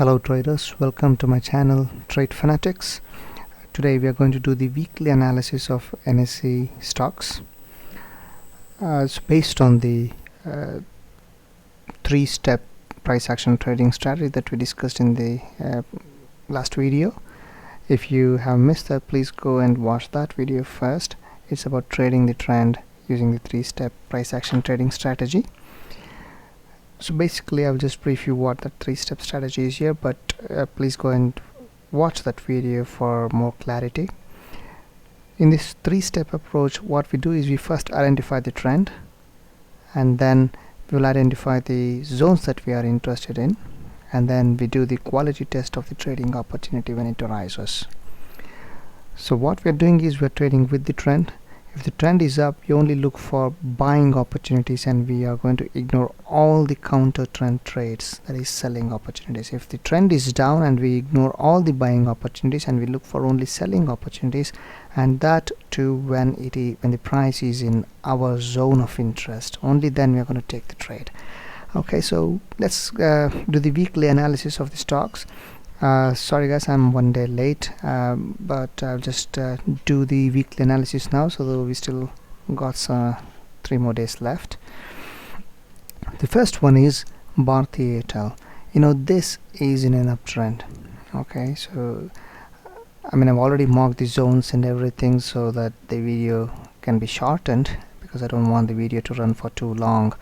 Hello traders, welcome to my channel Trade Fanatics. Today we are going to do the weekly analysis of NSE stocks. It's based on the three-step price action trading strategy that we discussed in the last video. If you have missed that, please go and watch that video first. It's about trading the trend using the three-step price action trading strategy. So basically I'll just brief you what that three-step strategy is here, but please go and watch that video for more clarity. In this three-step approach, what we do is we first identify the trend, and then we'll identify the zones that we are interested in, and then we do the quality test of the trading opportunity when it arises. So what we're doing is we're trading with the trend. If the trend is up, you only look for buying opportunities, and we are going to ignore all the counter trend trades, that is selling opportunities. If the trend is down, and we ignore all the buying opportunities and we look for only selling opportunities, and that too when the price is in our zone of interest, only then we are going to take the trade. Okay, so let's do the weekly analysis of the stocks. Sorry guys, I'm one day late, but I'll just do the weekly analysis now, so we still got 3 more days left. The first one is Bharti Airtel. This is in an uptrend. Okay, so I've already marked the zones and everything so that the video can be shortened, because I don't want the video to run for too long.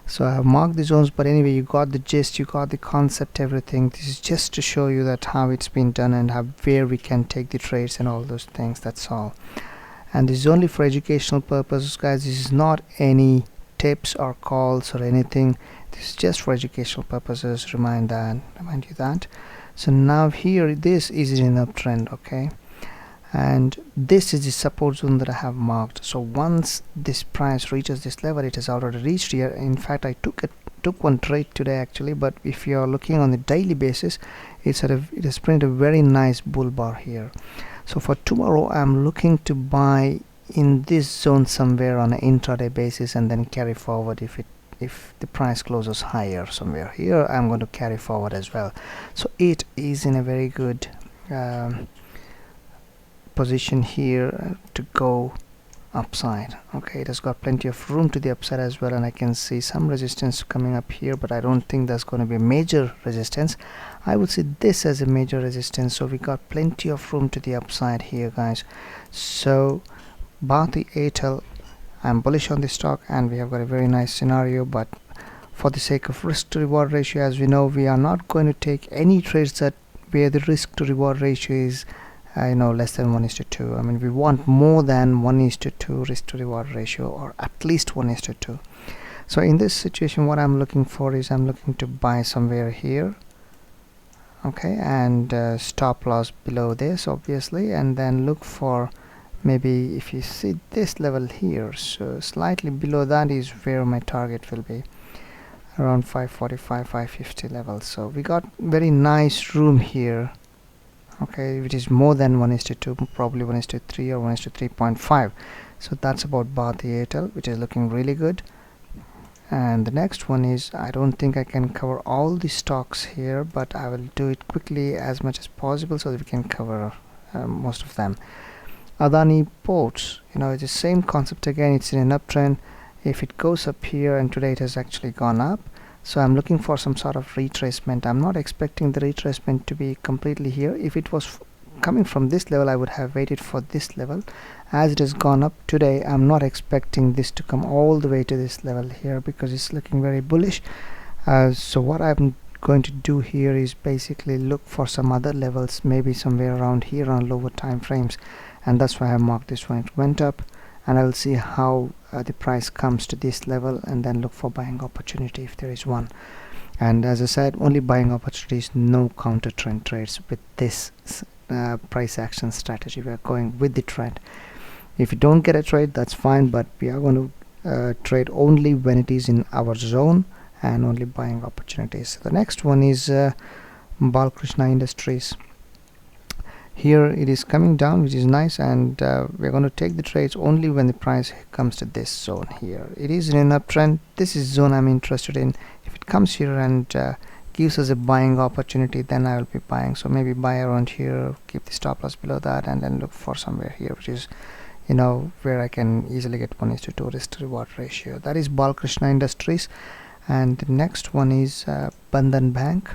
So I have marked the zones, but anyway, you got the gist, you got the concept, everything. This is just to show you that how it's been done and where we can take the trades and all those things. That's all. And this is only for educational purposes, guys. This is not any tips or calls or anything. This is just for educational purposes. Remind you that. So now here, this is in an uptrend, okay? And this is the support zone that I have marked. So once this price reaches this level, it has already reached here. In fact, I took one trade today actually, but if you are looking on the daily basis, it has printed a very nice bull bar here. So for tomorrow, I'm looking to buy in this zone somewhere on an intraday basis, and then carry forward. If the price closes higher somewhere here, I'm going to carry forward as well. So it is in a very good position here to go upside. Okay, it has got plenty of room to the upside as well, and I can see some resistance coming up here, but I don't think there's going to be a major resistance. I would see this as a major resistance, so we got plenty of room to the upside here, guys. So Bharti Airtel, I'm bullish on this stock, and we have got a very nice scenario, but for the sake of risk to reward ratio, as we know, we are not going to take any trades where the risk to reward ratio is less than 1:2. We want more than 1:2 risk to reward ratio, or at least 1:2. So in this situation, what I'm looking for is I'm looking to buy somewhere here, okay, and stop loss below this obviously, and then look for maybe, if you see this level here, so slightly below that is where my target will be, around 545, 550 levels. So we got very nice room here, okay, which is more than 1:2, probably 1:3 or 1:3.5. So that's about Bharti Airtel, which is looking really good. And the next one is, I don't think I can cover all the stocks here, but I will do it quickly as much as possible so that we can cover most of them. Adani Ports, it's the same concept again. It's in an uptrend. If it goes up here, and today it has actually gone up, so I'm looking for some sort of retracement. I'm not expecting the retracement to be completely here. If it was coming from this level, I would have waited for this level. As it has gone up today, I'm not expecting this to come all the way to this level here, because it's looking very bullish. So what I'm going to do here is basically look for some other levels, maybe somewhere around here on lower time frames, and that's why I marked this one. It went up, and I will see how the price comes to this level, and then look for buying opportunity if there is one. And as I said, only buying opportunities, no counter trend trades with this price action strategy. We are going with the trend. If you don't get a trade, that's fine, but we are going to trade only when it is in our zone, and only buying opportunities. The next one is Balkrishna Industries. Here it is coming down, which is nice, and we're going to take the trades only when the price comes to this zone here. It is in an uptrend. This is zone I'm interested in. If it comes here and gives us a buying opportunity, then I will be buying. So maybe buy around here, keep the stop loss below that, and then look for somewhere here which is, you know, where I can easily get 1:2 risk to reward ratio. That is Balkrishna Industries. And the next one is Bandhan Bank.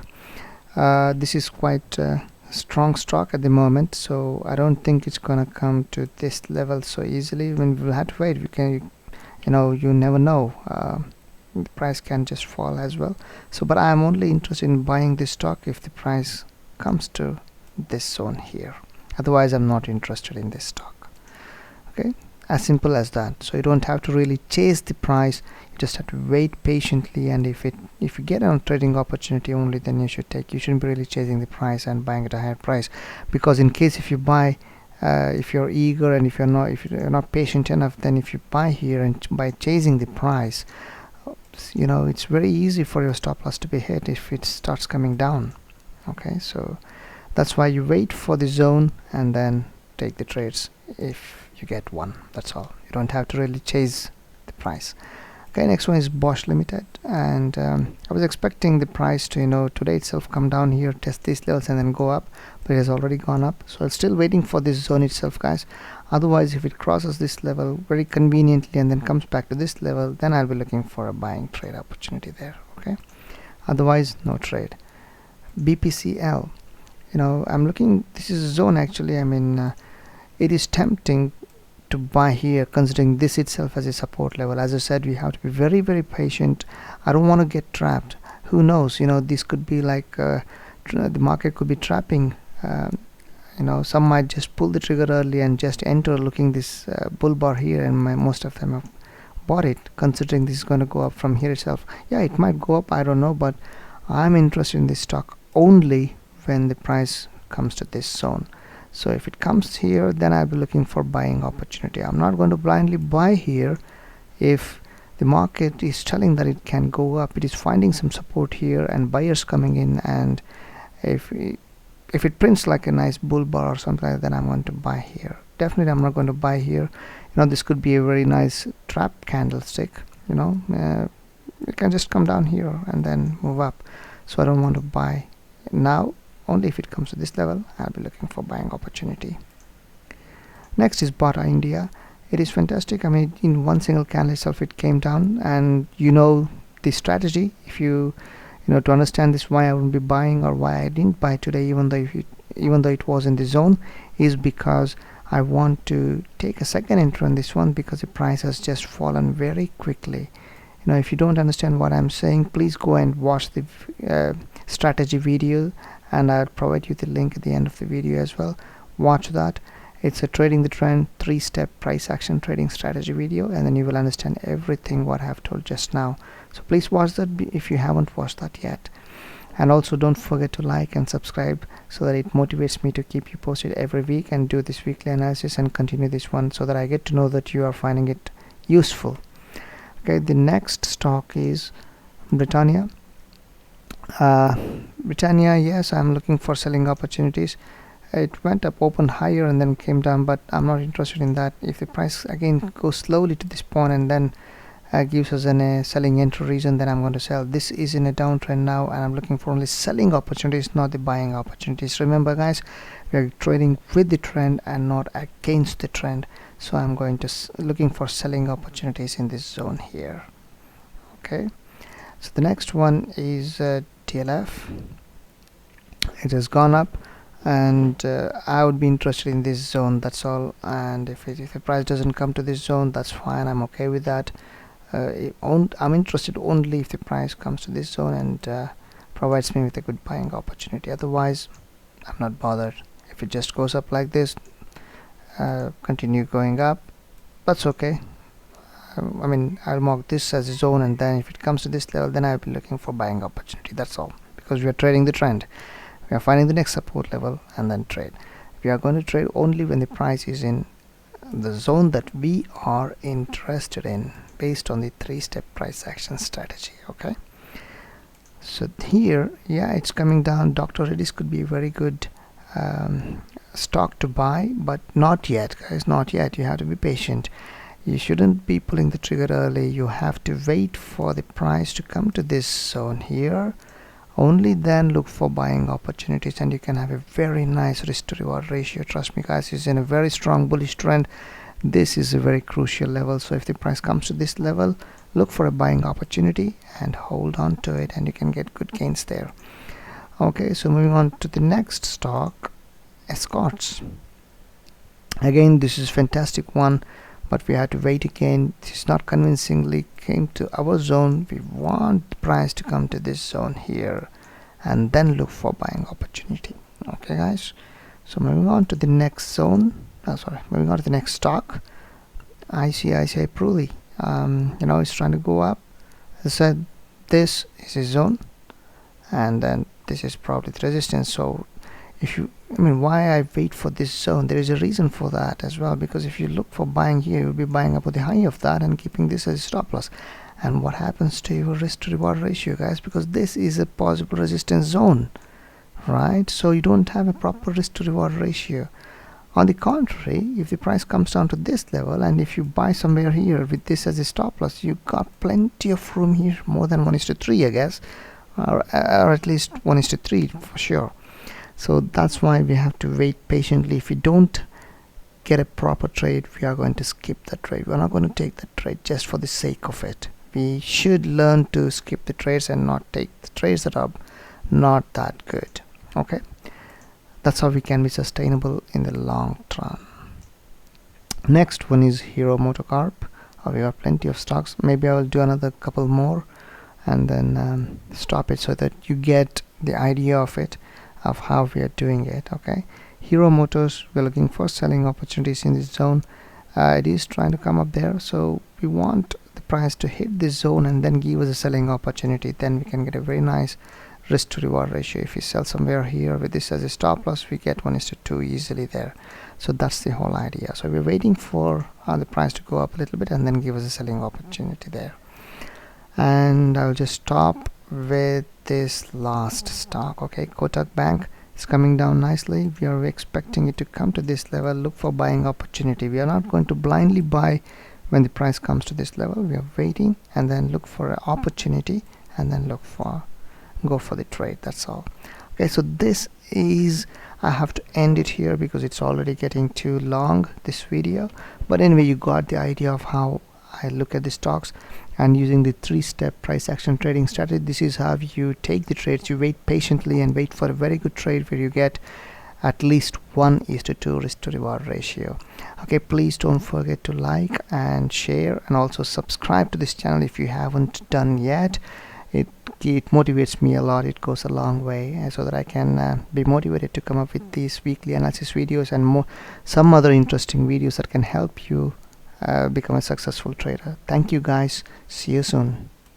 This is quite strong stock at the moment, so I don't think it's gonna come to this level so easily. When we'll have to wait, we can, you know, you never know, the price can just fall as well. So but I'm only interested in buying this stock if the price comes to this zone here. Otherwise I'm not interested in this stock. Okay, as simple as that. So you don't have to really chase the price, you just have to wait patiently, and if you get a trading opportunity only, then you shouldn't be really chasing the price and buying at a higher price, because in case if you buy, if you're eager and if you're not patient enough, then if you buy here and by chasing the price, you know, it's very easy for your stop loss to be hit if it starts coming down. Okay, so that's why you wait for the zone and then take the trades if you get one. That's all. You don't have to really chase the price. Okay, next one is Bosch Limited, and I was expecting the price to, you know, today itself come down here, test these levels and then go up, but it has already gone up. So I'm still waiting for this zone itself, guys. Otherwise, if it crosses this level very conveniently and then comes back to this level, then I'll be looking for a buying trade opportunity there. Okay, otherwise no trade. BPCL, you know, I'm looking, this is a zone actually. I mean, it is tempting to buy here, considering this itself as a support level. As I said, we have to be very, very patient. I don't want to get trapped. Who knows, you know, this could be like the market could be trapping. You know, some might just pull the trigger early and just enter looking this bull bar here, and most of them have bought it, considering this is going to go up from here itself. Yeah, it might go up, I don't know, but I'm interested in this stock only when the price comes to this zone. So if it comes here, then I'll be looking for buying opportunity. I'm not going to blindly buy here. If the market is telling that it can go up, it is finding some support here and buyers coming in, and if it prints like a nice bull bar or something like that, then I'm going to buy here. Definitely I'm not going to buy here. You know, this could be a very nice trap candlestick. You know, it can just come down here and then move up. So I don't want to buy now. Only if it comes to this level, I'll be looking for buying opportunity. Next is Bata India. It is fantastic. I mean, in one single candle itself it came down, and you know the strategy. If you know, to understand this, why I wouldn't be buying or why I didn't buy today, even though it was in the zone, is because I want to take a second entry on this one, because the price has just fallen very quickly. You know, if you don't understand what I'm saying, please go and watch the strategy video, and I'll provide you the link at the end of the video as well. Watch that. It's a trading the trend 3-step price action trading strategy video, and then you will understand everything what I have told just now. So please watch that if you haven't watched that yet. And also don't forget to like and subscribe, so that it motivates me to keep you posted every week and do this weekly analysis and continue this one, so that I get to know that you are finding it useful. Okay, the next stock is Britannia. Britannia, yes, I'm looking for selling opportunities. It went up, opened higher and then came down, but I'm not interested in that. If the price again goes slowly to this point and then gives us a selling entry reason, then I'm going to sell. This is in a downtrend now, and I'm looking for only selling opportunities, not the buying opportunities. Remember guys, we are trading with the trend and not against the trend. So I'm going to looking for selling opportunities in this zone here. Okay, so the next one is TLF. It has gone up, and I would be interested in this zone, that's all. And if the price doesn't come to this zone, that's fine, I'm okay with that. I'm interested only if the price comes to this zone and provides me with a good buying opportunity. Otherwise I'm not bothered. If it just goes up like this, continue going up, that's okay. I mean, I'll mark this as a zone, and then if it comes to this level, then I'll be looking for buying opportunity, that's all. Because we are trading the trend, we are finding the next support level and then trade. We are going to trade only when the price is in the zone that we are interested in, based on the 3-step price action strategy. Okay, so here, yeah, it's coming down. Dr. Reddy's could be a very good stock to buy, but not yet guys, not yet. You have to be patient. You shouldn't be pulling the trigger early. You have to wait for the price to come to this zone here. only then look for buying opportunities, and you can have a very nice risk to reward ratio. Trust me guys, it's in a very strong bullish trend. This is a very crucial level, so if the price comes to this level, look for a buying opportunity and hold on to it, and you can get good gains there. Okay, so moving on to the next stock, Escorts. Again, this is fantastic one, but we had to wait again. This not convincingly came to our zone. We want the price to come to this zone here and then look for buying opportunity. Okay guys, so moving on to the next zone, moving on to the next stock, ICICI Pruli. It's trying to go up. As I said, this is a zone, and then this is probably the resistance. So why I wait for this zone, there is a reason for that as well, because if you look for buying here, you'll be buying up at the high of that and keeping this as a stop loss. And what happens to your risk to reward ratio, guys? Because this is a possible resistance zone, right? So you don't have a proper risk to reward ratio. On the contrary, if the price comes down to this level, and if you buy somewhere here with this as a stop loss, you got plenty of room here, more than 1:3, I guess, or at least 1:3 for sure. So that's why we have to wait patiently. If we don't get a proper trade, we are going to skip the trade. We're not going to take the trade just for the sake of it. We should learn to skip the trades and not take the trades that are not that good. Okay, that's how we can be sustainable in the long run. Next one is Hero Motocorp. We have plenty of stocks. Maybe I will do another couple more and then stop it, so that you get the idea of it, of how we are doing it. Okay, Hero Motors, we're looking for selling opportunities in this zone. It is trying to come up there, so we want the price to hit this zone and then give us a selling opportunity. Then we can get a very nice risk to reward ratio. If we sell somewhere here with this as a stop loss, we get 1:2 easily there. So that's the whole idea. So we're waiting for the price to go up a little bit and then give us a selling opportunity there. And I'll just stop with this last stock. Okay, Kotak Bank is coming down nicely. We are expecting it to come to this level. Look for buying opportunity. We are not going to blindly buy when the price comes to this level. We are waiting and then look for an opportunity and then go for the trade. That's all. Okay, so this is, I have to end it here because it's already getting too long, this video. But anyway, you got the idea of how I look at the stocks, and using the 3-step price action trading strategy. This is how you take the trades. You wait patiently and wait for a very good trade where you get at least 1:2 risk to reward ratio. Okay, please don't forget to like and share, and also subscribe to this channel if you haven't done yet. It motivates me a lot. It goes a long way, so that I can be motivated to come up with these weekly analysis videos and some other interesting videos that can help you become a successful trader. Thank you guys. See you soon.